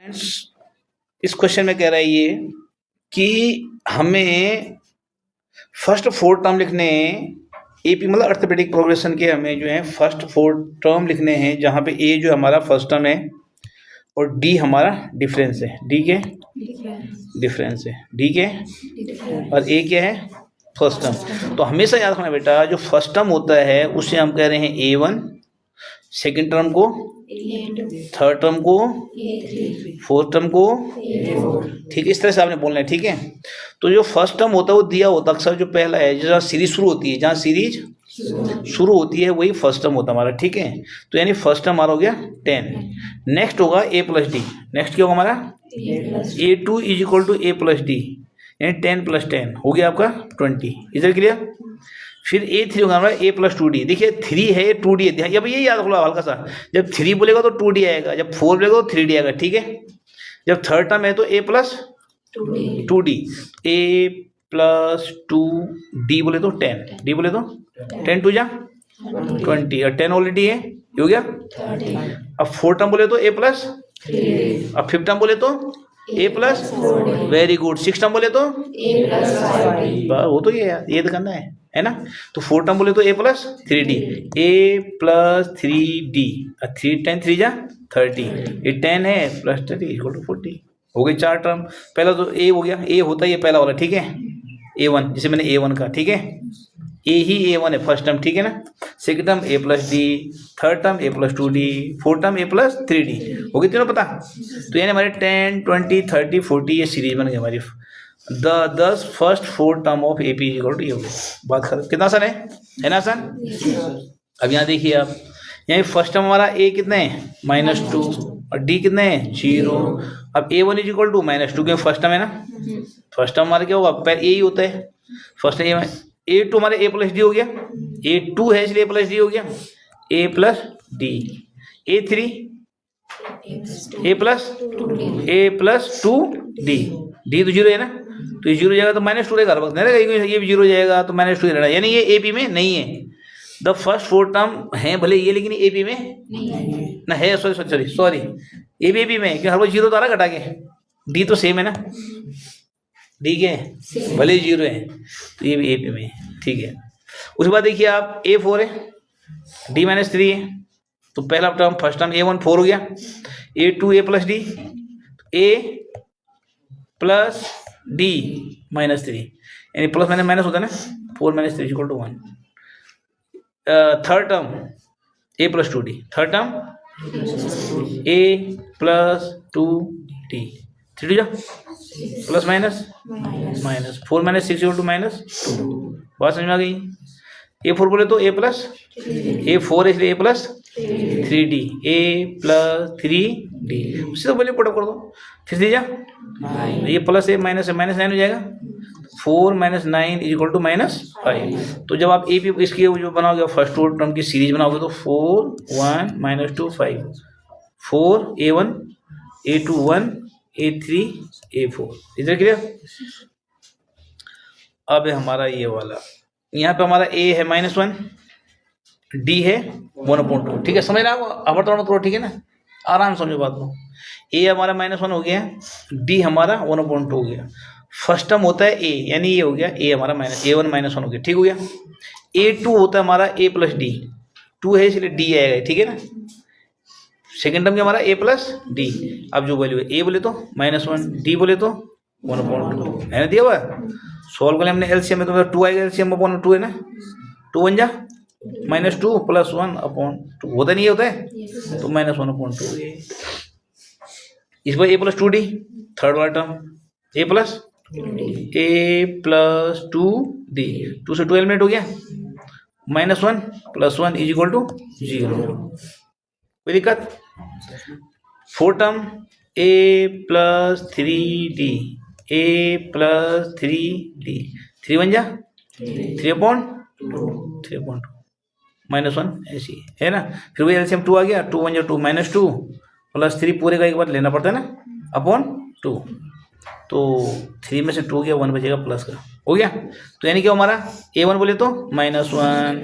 इस क्वेश्चन में कह रहा है ये कि हमें फर्स्ट 4 टर्म लिखने हैं, एपी मतलब अर्थमेटिक प्रोग्रेशन के हमें जो है फर्स्ट 4 टर्म लिखने हैं, जहाँ पे ए जो हमारा फर्स्ट टर्म है और डी हमारा डिफरेंस है। डी क्या है? डिफरेंस है। डी क्या है? और ए क्या है? First term. तो हमेशा याद रखना बेटा, जो फर्स्ट टर्म होता है उसे हम कह रहे हैं A1, सेकेंड टर्म को थर्ड टर्म को फोर्थ टर्म को, ठीक है, इस तरह से आपने बोलना है। ठीक है, तो जो फर्स्ट टर्म होता है वो दिया होता है अक्सर, जो पहला है जहाँ सीरीज शुरू होती है, जहाँ सीरीज शुरू होती है वही फर्स्ट टर्म होता है हमारा। ठीक है, तो यानी फर्स्ट टर्म हमारा हो गया 10। नेक्स्ट होगा A प्लस डी। नेक्स्ट क्या होगा हमारा? A2 is equal to A plus D, यानी 10 प्लस 10 हो गया आपका 20। इधर क्लियर? फिर A3 होगा हमारा A प्लस 2D। देखिए 3 है, 2D है, अब ये याद रखो हल्का सा, जब 3 बोलेगा तो 2D आएगा, जब 4 बोलेगा तो 3D आएगा। ठीक है, जब थर्ड टर्म है तो A plus 2D, A plus 2D बोले तो 10, D बोले तो 10 टू जा 20, और 10 ऑलरेडी है, ये हो गया। अब फोर्थ टर्म बोले तो A प्लस, अब फिफ्थ टर्म बोले तो A plus, very good. Six term बोले तो A प्लस, वो तो ये तो करना है ना। तो फोर्थ टर्म बोले तो A plus 3D, A plus 3D, 3 10 3 जा 30, ये 10 है प्लस 30 इक्वल टू 40, हो गई 4 टर्म। पहला तो A हो गया, A होता है ये पहला वाला। ठीक है, A1 जिसे मैंने A1 का, ठीक है, A ही A1 है फर्स्ट टर्म। ठीक है ना, second term A plus D, third term A plus 2D, fourth term A plus 3D, हो गई तीनों पता। तो यानी हमारे 10 20 30 40 ये सीरीज बन गई हमारी। दस first 4 term of AP equal to ये हो गई। बात खत्म। कितना आसान है ना आसान? अब यहाँ देखिए आप, यहाँ फर्स्ट टर्म हमारा A कितने हैं? -2, और D कितने हैं? 0। अब A1 इज इक्वल टू -2 क्योंकि फर्स्ट टर्म है ना। फर्स्ट टर्म हमारा क्या होगा? पहले A ही होता है फर्स्ट टर्म। A2 हमारे A प्लस डी हो गया, A2 है इसलिए A प्लस डी हो गया, A plus D. A3 A plus 2D, D तो 0 है ना, तो ये 0 जाएगा तो -2 रहेगा, ये भी 0 जाएगा तो -2 रहना, यानी ये AP में नहीं है। द फर्स्ट 4 टर्म है भले ये, लेकिन AP में नहीं है, सॉरी ये भी AP में है, क्योंकि हर बार 0 तो आ रहा घटा के, D तो सेम है ना, ठीक है, भले 0 है तो ये भी AP में है। ठीक है, उसके बाद देखिए आप A4 है, D-3 है, तो पहला टर्म फर्स्ट टर्म A1 4 हो गया, A2 A plus D, A plus D -3, यानी प्लस माइनस होता है ना, 4 - 3 equal to 1। Third term A plus 2D, third term A plus 2D, 3 plus minus 4 - 6 equal to -2। बात समझ में आ गई? A4 बोले तो A प्लस, A4 है इसलिए A plus 3D, A plus 3D, उससे तो बोले पुट अप कर दो। फिर दीजिए ये प्लस है माइनस है, -9 हो जाएगा, 4 - 9 इज इक्वल टू -5। तो जब आप AP इसकी जो बनाओगे फर्स्ट 4 टर्म की सीरीज बनाओगे तो 4 1 -2 5, 4 A1 A2 1 A3 A4, इधर क्लियर? अब है हमारा ये वाला, यहाँ पे हमारा A है -1, D है 1/2, ठीक है, समझ रहे हो? अवर तो ठीक है ना, आराम समझो बात को। A हमारा -1 हो गया, D हमारा 1/2 हो गया। फर्स्ट टर्म होता है A, यानी ये हो गया A हमारा A1 -1 हो गया, ठीक हो गया। A2 होता है हमारा A प्लस डी, 2 है इसलिए D आएगा, ठीक है ना। सेकेंड टर्म क्या हमारा A प्लस डी, अब जो वैल्यू है A बोले तो -1, D बोले तो 1/2 है ना, दिया हुआ। सॉल्व करें हमने LCM में, तो 2 आएगा, LCM अपॉन 2 है ना, 2 बन जा -2 + 1/2 होता नहीं होता है, तो -1/2। इस बार A प्लस 2D, थर्ड वाला टर्म A प्लस 2D, 2 से 2 एलिमिनेट हो गया, -1 + 1 इज इक्वल टू 0। कोई दिक्कत? Fourth term A plus 3D, A plus 3D, 3 बन जा 3/2 -1 ऐसी है ना। फिर वही एलसीएम 2 आ गया, 2 1 जा 2 -2 + 3 पूरे का एक बार लेना पड़ता है ना, /2, तो 3 में से 2 गया, 1 बचेगा प्लस का, हो गया। तो यानी क्या हमारा A1 बोले तो -1,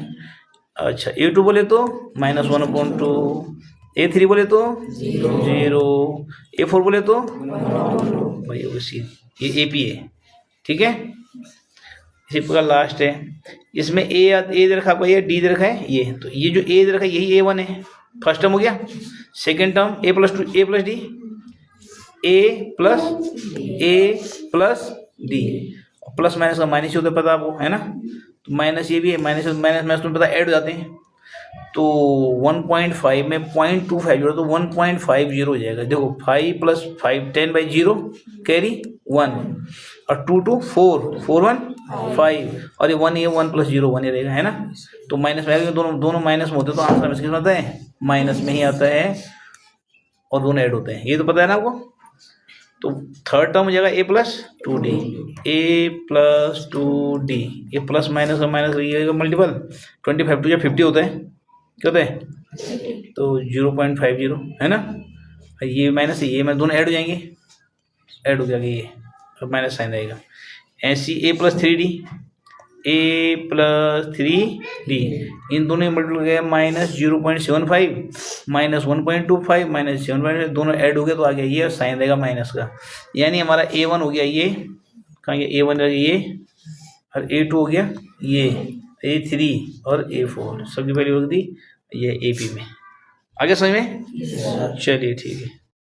अच्छा A2 बोले तो -1/2, A3 बोले तो 0, A4 बोले तो भाई उसी ये AP है, ठीक है। इसी प्रकार लास्ट है, इसमें ए दे रखा आपको, ये D दे रखा है, ये तो ये जो A दे रखा है यही A1 है, फर्स्ट टर्म हो गया। Second term A + 2 A + D, A + D, plus minus का माइनस ही होता है पता आपको, है ना। तो माइनस ये भी है, माइनस माइनस तुम्हें पता ऐड हो जाते हैं। तो 1.5 में 0.25 जोड़ो तो 1.50 हो जाएगा। देखो 5 + 5 10/0 कैरी 1 और 2 2 4 4 1 5 और ये 1 + 0 1 ही रहेगा, है ना। तो माइनस में दोनों माइनस में होते हैं तो आंसर में किसमें आता है, माइनस में ही आता है और दोनों ऐड होते हैं, ये तो पता है ना आपको। तो थर्ड टर्म हो जाएगा A + 2D, A + 2D, ये प्लस माइनस और माइनस ये मल्टीपल 25 2 50 होता है, क्या होता है, तो 0.50 है ना। ये माइनस ये मैं दोनों ऐड हो जाएंगे, ऐड हो जाएगा ये, और माइनस साइन रहेगा। ऐसी A + 3D, A + 3D, इन दोनों मल्टीपल गया -0.75 -1.25 -7.5, दोनों ऐड हो गए तो आ गया ये, और साइन रहेगा माइनस का। यानी हमारा A1 हो गया ये, कहाँ गया A1 रहेगा ये, और A2 हो गया ये, A3 और A4 सबकी वैल्यू रख दी ये AP में। आगे समझ में, चलिए ठीक है।